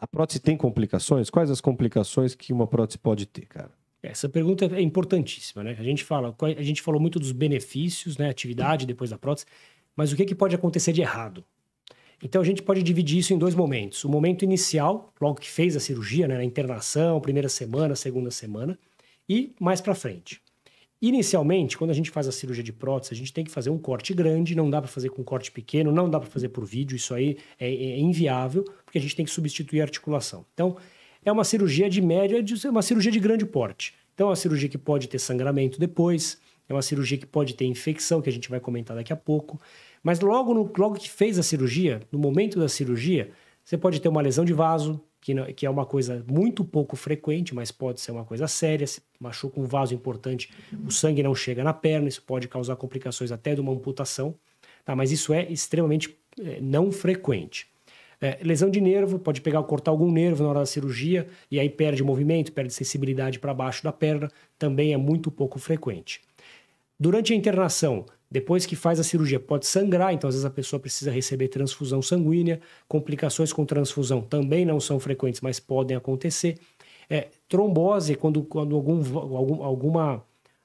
A prótese tem complicações? Quais as complicações que uma prótese pode ter, cara? Essa pergunta é importantíssima, né? A gente falou muito dos benefícios, né? Atividade depois da prótese, mas o que pode acontecer de errado? Então a gente pode dividir isso em dois momentos. O momento inicial, logo que fez a cirurgia, né? Na internação, primeira semana, segunda semana, e mais para frente. Inicialmente, quando a gente faz a cirurgia de prótese, a gente tem que fazer um corte grande, não dá para fazer com corte pequeno, não dá para fazer por vídeo, isso aí é inviável, porque a gente tem que substituir a articulação. Então, é uma cirurgia de média, uma cirurgia de grande porte. Então, é uma cirurgia que pode ter sangramento depois, é uma cirurgia que pode ter infecção, que a gente vai comentar daqui a pouco. Mas logo que fez a cirurgia, no momento da cirurgia, você pode ter uma lesão de vaso, que é uma coisa muito pouco frequente, mas pode ser uma coisa séria. Se machuca um vaso importante, o sangue não chega na perna, isso pode causar complicações até de uma amputação, tá? Mas isso é extremamente não frequente. Lesão de nervo, pode cortar algum nervo na hora da cirurgia, e aí perde movimento, perde sensibilidade para baixo da perna, também é muito pouco frequente. Durante a internação, depois que faz a cirurgia, pode sangrar, então às vezes a pessoa precisa receber transfusão sanguínea. Complicações com transfusão também não são frequentes, mas podem acontecer. Trombose, quando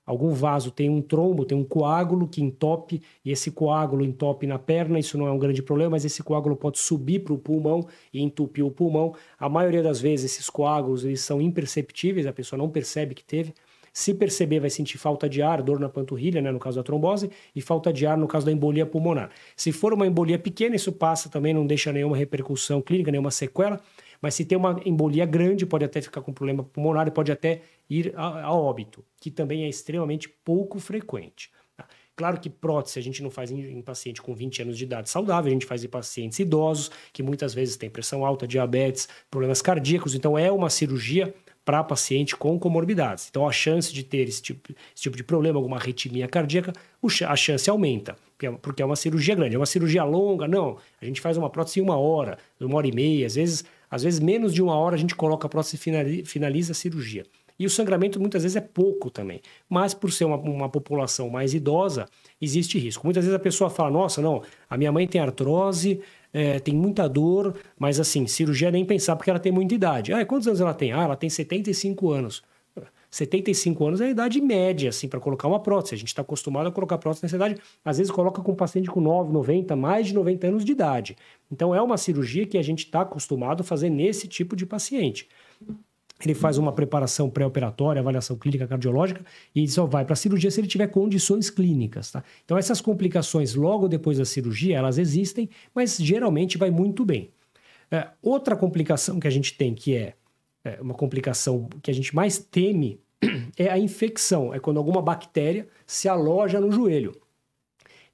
algum vaso tem um trombo, tem um coágulo que entope, e esse coágulo entope na perna, isso não é um grande problema, mas esse coágulo pode subir para o pulmão e entupir o pulmão. A maioria das vezes esses coágulos eles são imperceptíveis, a pessoa não percebe que teve. Se perceber, vai sentir falta de ar, dor na panturrilha, né, no caso da trombose, e falta de ar no caso da embolia pulmonar. Se for uma embolia pequena, isso passa também, não deixa nenhuma repercussão clínica, nenhuma sequela, mas se tem uma embolia grande, pode até ficar com problema pulmonar e pode até ir a óbito, que também é extremamente pouco frequente. Tá? Claro que prótese a gente não faz em paciente com 20 anos de idade saudável, a gente faz em pacientes idosos, que muitas vezes têm pressão alta, diabetes, problemas cardíacos, então é uma cirurgia para paciente com comorbidades. Então, a chance de ter esse tipo de problema, alguma arritmia cardíaca, a chance aumenta, porque é uma cirurgia grande. É uma cirurgia longa? Não. A gente faz uma prótese em 1 hora, 1h30, às vezes menos de 1 hora a gente coloca a prótese e finaliza a cirurgia. E o sangramento muitas vezes é pouco também. Mas por ser uma população mais idosa, existe risco. Muitas vezes a pessoa fala, nossa, não, a minha mãe tem artrose, tem muita dor, mas assim, cirurgia nem pensar porque ela tem muita idade. Quantos anos ela tem? Ela tem 75 anos. 75 anos é a idade média, assim, para colocar uma prótese. A gente está acostumado a colocar prótese nessa idade, às vezes coloca com um paciente com 90, mais de 90 anos de idade. Então é uma cirurgia que a gente está acostumado a fazer nesse tipo de paciente. Ele faz uma preparação pré-operatória, avaliação clínica cardiológica e só vai para a cirurgia se ele tiver condições clínicas, tá? Então essas complicações logo depois da cirurgia, elas existem, mas geralmente vai muito bem. Outra complicação que a gente tem, que é uma complicação que a gente mais teme, é a infecção. É quando alguma bactéria se aloja no joelho.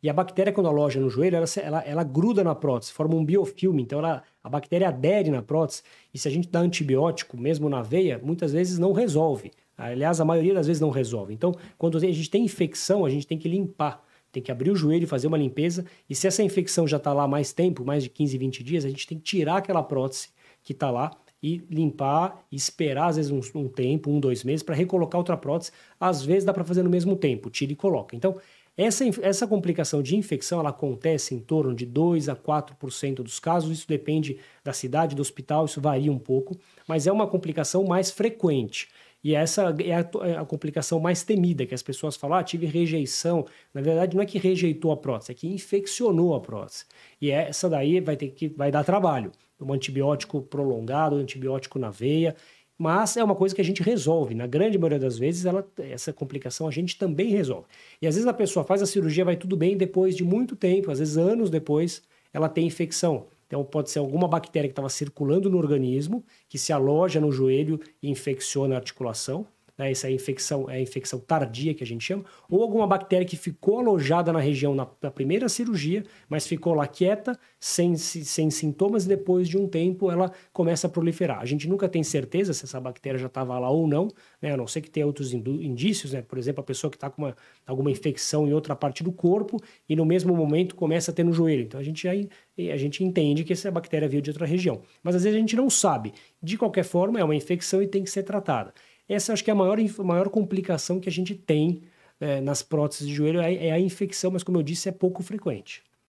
E a bactéria, quando aloja no joelho, ela gruda na prótese, forma um biofilme. Então, a bactéria adere na prótese. E se a gente dá antibiótico, mesmo na veia, muitas vezes não resolve. Aliás, a maioria das vezes não resolve. Então, quando a gente tem infecção, a gente tem que limpar. Tem que abrir o joelho e fazer uma limpeza. E se essa infecção já está lá há mais tempo, mais de 15, 20 dias, a gente tem que tirar aquela prótese que está lá e limpar e esperar, às vezes, um tempo, 1, 2 meses, para recolocar outra prótese. Às vezes dá para fazer no mesmo tempo, tira e coloca. Então, essa complicação de infecção ela acontece em torno de 2 a 4% dos casos, isso depende da cidade, do hospital, isso varia um pouco, mas é uma complicação mais frequente. E essa é a complicação mais temida, que as pessoas falam, tive rejeição. Na verdade, não é que rejeitou a prótese, é que infeccionou a prótese. E essa daí vai dar trabalho. Um antibiótico prolongado, um antibiótico na veia, mas é uma coisa que a gente resolve. Na grande maioria das vezes, essa complicação a gente também resolve. E às vezes a pessoa faz a cirurgia, vai tudo bem, depois de muito tempo, às vezes anos depois, ela tem infecção. Então pode ser alguma bactéria que estava circulando no organismo, que se aloja no joelho e infecciona a articulação. Essa é a infecção tardia que a gente chama, ou alguma bactéria que ficou alojada na região na primeira cirurgia, mas ficou lá quieta, sem sintomas, e depois de um tempo ela começa a proliferar. A gente nunca tem certeza se essa bactéria já estava lá ou não, né? A não ser que tenha outros indícios, né? Por exemplo, a pessoa que está com alguma infecção em outra parte do corpo e no mesmo momento começa a ter no joelho. Então a gente entende que essa bactéria veio de outra região. Mas às vezes a gente não sabe. De qualquer forma, é uma infecção e tem que ser tratada. Essa acho que é a maior complicação que a gente tem nas próteses de joelho, é a infecção, mas como eu disse, é pouco frequente.